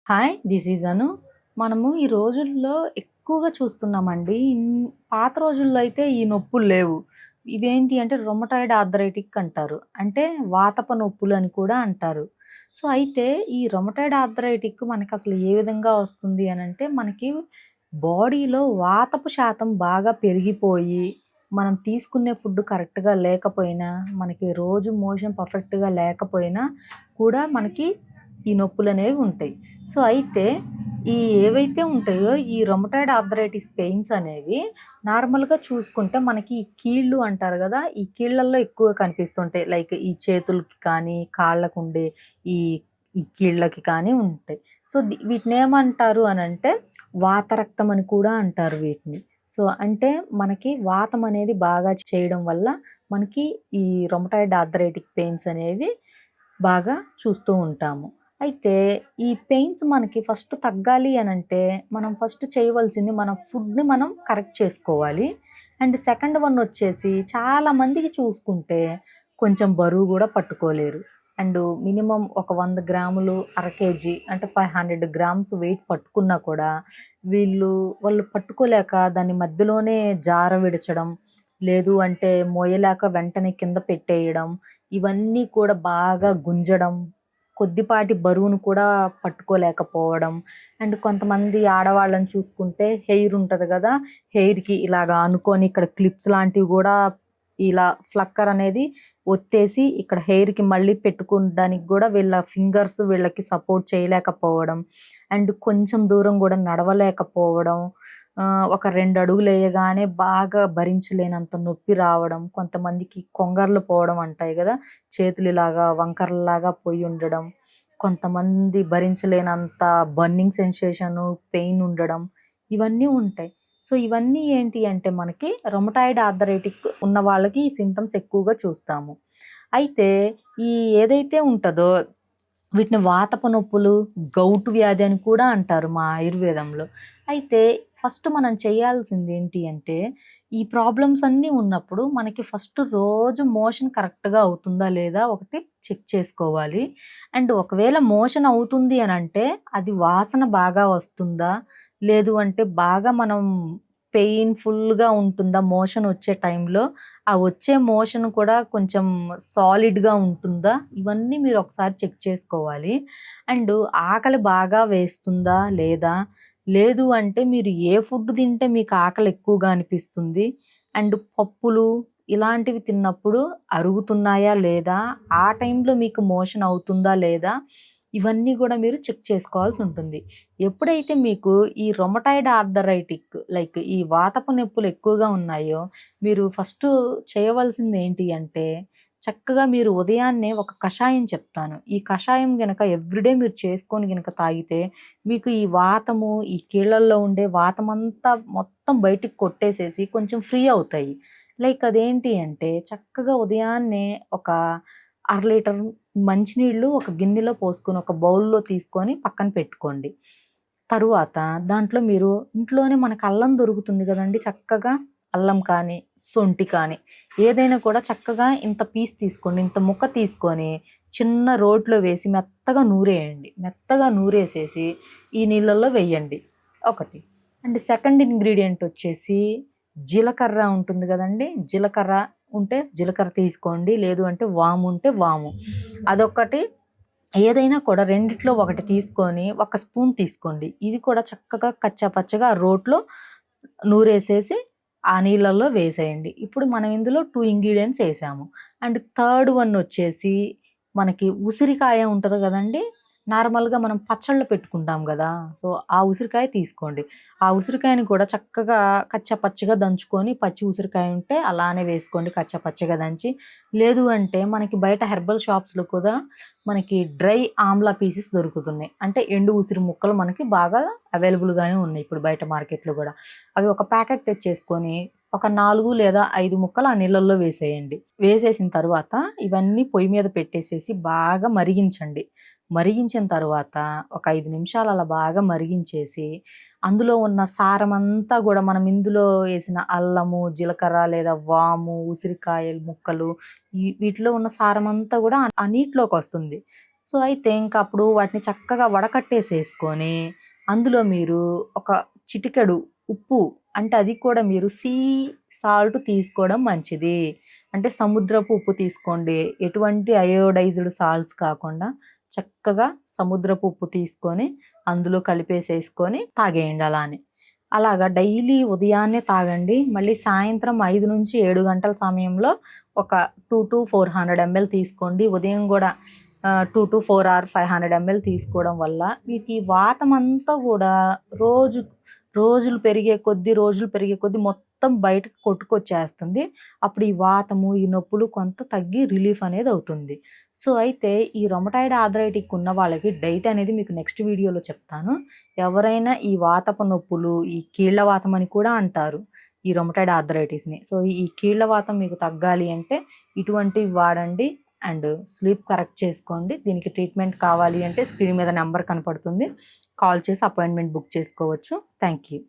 Hi! This is అను. మనము ఈ రోజుల్లో ఎక్కువగా చూస్తున్నామండి. పాత రోజుల్లో అయితే ఈ నొప్పులు లేవు. ఇవేంటి అంటే రొమటాయిడ్ ఆర్థరైటిక్ అంటారు. అంటే వాతపు నొప్పులు అని కూడా అంటారు. సో, అయితే ఈ రొమటాయిడ్ ఆర్థరైటిక్ మనకసలు ఏ విధంగా వస్తుంది అనంటే, మనకి బాడీలో వాతపు శాతం బాగా పెరిగిపోయి, మనం తీసుకునే ఫుడ్ కరెక్ట్‌గా లేకపోయినా, మనకి రోజు మోషన్ పర్ఫెక్ట్‌గా లేకపోయినా కూడా మనకి ఈ నొప్పులనేవి ఉంటాయి. సో, అయితే ఈ ఏవైతే ఉంటాయో ఈ రొమటాయిడ్ ఆర్థరైటిస్ పెయిన్స్ అనేవి నార్మల్‌గా చూసుకుంటే మనకి ఈ కీళ్ళు అంటారు గదా! ఈ కీళ్ళల్లో ఎక్కువగా కనిపిస్తుంటాయి. లైక్ ఈ చేతులకి కానీ, కాళ్ళకుండే ఈ ఈ కీళ్ళకి కానీ ఉంటాయి. సో, వీటినేమంటారు అనంటే వాతరక్తం అని కూడా అంటారు వీటిని. సో, అంటే మనకి వాతం అనేది బాగా చేయడం వల్ల మనకి ఈ రొమటాయిడ్ ఆర్థరైటిక్ పెయిన్స్ అనేవి బాగా చూస్తూ ఉంటాము. అయితే ఈ పెయిన్స్ మనకి ఫస్ట్ తగ్గాలి అనంటే, మనం ఫస్ట్ చేయవలసింది మన ఫుడ్‌ని మనం కరెక్ట్ చేసుకోవాలి. అండ్ సెకండ్ వన్ వచ్చేసి చాలామందికి చూసుకుంటే కొంచెం బరువు గూడా పట్టుకోలేరు. అండ్ మినిమమ్ ఒక 100 గ్రాములు, అర కేజీ అంటే 500 గ్రామ్స్ వెయిట్ పట్టుకున్నా కూడా వాళ్ళు పట్టుకోలేక దాన్ని మధ్యలోనే జార విడచడం, లేదు అంటే మోయలేక వెంటనే కింద పెట్టేయడం, ఇవన్నీ కూడా బాగా గుంజడం, కొద్దిపాటి బరువును కూడా పట్టుకోలేకపోవడం. అండ్ కొంతమంది ఆడవాళ్ళని చూసుకుంటే హెయిర్ ఉంటది గదా! హెయిర్‌కి ఇలాగ అనుకోని ఇక్కడ క్లిప్స్ లాంటివి గూడా ఇలా ఫ్లక్కర్ అనేది ఒత్తేసి ఇక్కడ హెయిర్‌కి మళ్ళీ పెట్టుకోడానికి గూడా వీళ్ళ ఫింగర్స్ వీళ్ళకి సపోర్ట్ చేయలేకపోవడం. అండ్ కొంచెం దూరం గూడా నడవలేకపోవడం. ఒక 2 అడుగులేయగానే బాగా భరించలేనంత నొప్పి రావడం. కొంతమందికి కొంగర్లు పోవడం అంటాయి గదా! చేతులు ఇలాగా వంకరలాగా పోయి ఉండడం. కొంతమంది భరించలేనంత బర్నింగ్ సెన్సేషను, పెయిన్ ఉండడం. ఇవన్నీ ఉంటాయి. సో, ఇవన్నీ ఏంటి అంటే మనకి రొమటాయిడ్ ఆర్థరైటిక్ ఉన్న వాళ్ళకి ఈ సింప్టమ్స్ ఎక్కువగా చూస్తాము. అయితే ఈ ఏదైతే ఉంటదో వీటిని వాతపు నొప్పులు, గౌటు వ్యాధి అని కూడా అంటారు మా ఆయుర్వేదంలో. అయితే ఫస్ట్ మనం చేయాల్సింది ఏంటి అంటే, ఈ ప్రాబ్లమ్స్ అన్నీ ఉన్నప్పుడు మనకి ఫస్ట్ రోజు మోషన్ కరెక్ట్‌గా అవుతుందా లేదా ఒకటి చెక్ చేసుకోవాలి. అండ్ ఒకవేళ మోషన్ అవుతుంది అనంటే, అది వాసన బాగా వస్తుందా? లేదు అంటే బాగా మనం పెయిన్‌ఫుల్‌గా ఉంటుందా మోషన్ వచ్చే టైంలో? ఆ వచ్చే మోషన్ కూడా కొంచెం సాలిడ్‌గా ఉంటుందా? ఇవన్నీ మీరు ఒకసారి చెక్ చేసుకోవాలి. అండ్ ఆకలి బాగా వేస్తుందా? లేదా? లేదు అంటే మీరు ఏ ఫుడ్ తింటే మీకు ఆకలి ఎక్కువగా అనిపిస్తుంది? అండ్ పప్పులు ఇలాంటివి తిన్నప్పుడు అరుగుతున్నాయా? లేదా? ఆ టైంలో మీకు మోషన్ అవుతుందా? లేదా? ఇవన్నీ గూడా మీరు చెక్ చేసుకోవాల్సి ఉంటుంది. ఎప్పుడైతే మీకు ఈ రొమటాయిడ్ ఆర్థరైటిక్ లైక్ ఈ వాతపు నొప్పులు ఎక్కువగా ఉన్నాయో, మీరు ఫస్టు చేయవలసింది ఏంటి అంటే, చక్కగా మీరు ఉదయాన్నే ఒక కషాయం చెప్తాను. ఈ కషాయం గనక ఎవ్రీడే మీరు చేసుకొని గనక తాగితే, మీకు ఈ వాతము, ఈ కీళ్ళల్లో ఉండే వాతమంతా మొత్తం బయటికి కొట్టేసేసి కొంచెం ఫ్రీ అవుతాయి. లైక్ అదేంటి అంటే, చక్కగా ఉదయాన్నే ఒక అర లీటర్ మంచినీళ్ళు ఒక గిన్నెలో పోసుకొని, ఒక బౌల్‌లో తీసుకొని పక్కన పెట్టుకోండి. తరువాత దాంట్లో మీరు ఇంట్లోనే మనకు అల్లం దొరుకుతుంది గదండీ చక్కగా. అల్లం కానీ, సొంఠి కానీ ఏదైనా కూడా చక్కగా ఇంత పీస్ తీసుకోండి. ఇంత ముక్క తీసుకొని చిన్న రోట్లో వేసి మెత్తగా నూరేయండి. మెత్తగా నూరేసేసి ఈ నీళ్ళల్లో వెయ్యండి ఒకటి. అండ్ సెకండ్ ఇంగ్రీడియెంట్ వచ్చేసి జీలకర్ర ఉంటుంది గదండీ! జీలకర్ర ఉంటే జీలకర్ర తీసుకోండి. లేదు అంటే వాము ఉంటే వాము. అదొకటి ఏదైనా కూడా రెండిట్లో ఒకటి తీసుకొని ఒక స్పూన్ తీసుకోండి. ఇది కూడా చక్కగా కచ్చా పచ్చగా ఆ రోట్లో నూరేసేసి ఆ నీళ్ళల్లో వేసేయండి. ఇప్పుడు మనం ఇందులో 2 ఇంగ్రీడియెంట్స్ ఏసాము. అండ్ థర్డ్ వన్ వచ్చేసి మనకి ఉసిరికాయ ఉంటది గదండీ! నార్మల్‌గా మనం పచ్చళ్ళు పెట్టుకుంటాం గదా! సో, ఆ ఉసిరికాయ తీసుకోండి. ఆ ఉసిరికాయని కూడా చక్కగా కచ్చా పచ్చగా దంచుకొని పచ్చి ఉసిరికాయ ఉంటే అలానే వేసుకోండి కచ్చా పచ్చగా దంచి. లేదు అంటే మనకి బయట హెర్బల్ షాప్స్‌లో కూడా మనకి డ్రై ఆమ్లా పీసెస్ దొరుకుతున్నాయి. అంటే ఎండు ఉసిరి ముక్కలు మనకి బాగా అవైలబుల్‌గానే ఉన్నాయి ఇప్పుడు బయట మార్కెట్‌లో గూడా. అవి ఒక ప్యాకెట్ తెచ్చేసుకొని ఒక 4 లేదా 5 ముక్కలు ఆ నీళ్ళల్లో వేసేయండి. వేసేసిన తరువాత ఇవన్నీ పొయ్యి మీద పెట్టేసేసి బాగా మరిగించండి. మరిగించిన తరువాత ఒక 5 నిమిషాలు అలా బాగా మరిగించేసి, అందులో ఉన్న సారమంతా గూడా మనం ఇందులో ఏసిన అల్లము, జీలకర్ర లేదా వాము, ఉసిరికాయలు ముక్కలు వీటిలో ఉన్న సారమంతా గూడా ఆ నీటిలోకొస్తుంది. సో అయితే ఇంకా అప్పుడు వాటిని చక్కగా వడకట్టేసేసుకొని అందులో మీరు ఒక చిటికెడు ఉప్పు, అంటే అది కూడా మీరు సీ సాల్ట్ తీసుకోవడం మంచిది. అంటే సముద్రపు ఉప్పు తీసుకోండి, ఎటువంటి అయోడైజ్డ్ సాల్ట్స్ కాకుండా చక్కగా సముద్రపు ఉప్పు తీసుకొని అందులో కలిపేసేసుకొని తాగేయండి అలానే. అలాగా డైలీ ఉదయాన్నే తాగండి. మళ్ళీ సాయంత్రం 5 నుంచి 7 గంటల సమయంలో ఒక 2 to 400 ml తీసుకోండి. ఉదయం కూడా 2 to 4 or 500 ml తీసుకోవడం వల్ల మీకు ఈ వాతం అంతా కూడా రోజులు పెరిగే కొద్దీ మొత్తం బయటకు కొట్టుకొచ్చేస్తుంది. అప్పుడు ఈ వాతము, ఈ నొప్పులు కొంత తగ్గి రిలీఫ్ అనేది అవుతుంది. సో అయితే ఈ రొమటాయిడ్ ఆర్థరైటిస్ ఉన్న వాళ్ళకి డైట్ అనేది మీకు నెక్స్ట్ వీడియోలో చెప్తాను. ఎవరైనా ఈ వాతపు నొప్పులు, ఈ కీళ్ళ వాతం అని కూడా అంటారు ఈ రొమటాయిడ్ ఆర్థరైటిస్ని. సో ఈ కీళ్ళ వాతం మీకు తగ్గాలి అంటే ఇటువంటివి వాడండి అండ్ స్లీప్ కరెక్ట్ చేసుకోండి. దీనికి ట్రీట్మెంట్ కావాలి అంటే స్క్రీన్ మీద నెంబర్ కనపడుతుంది, కాల్ చేసి అపాయింట్మెంట్ బుక్ చేసుకోవచ్చు. Thank you.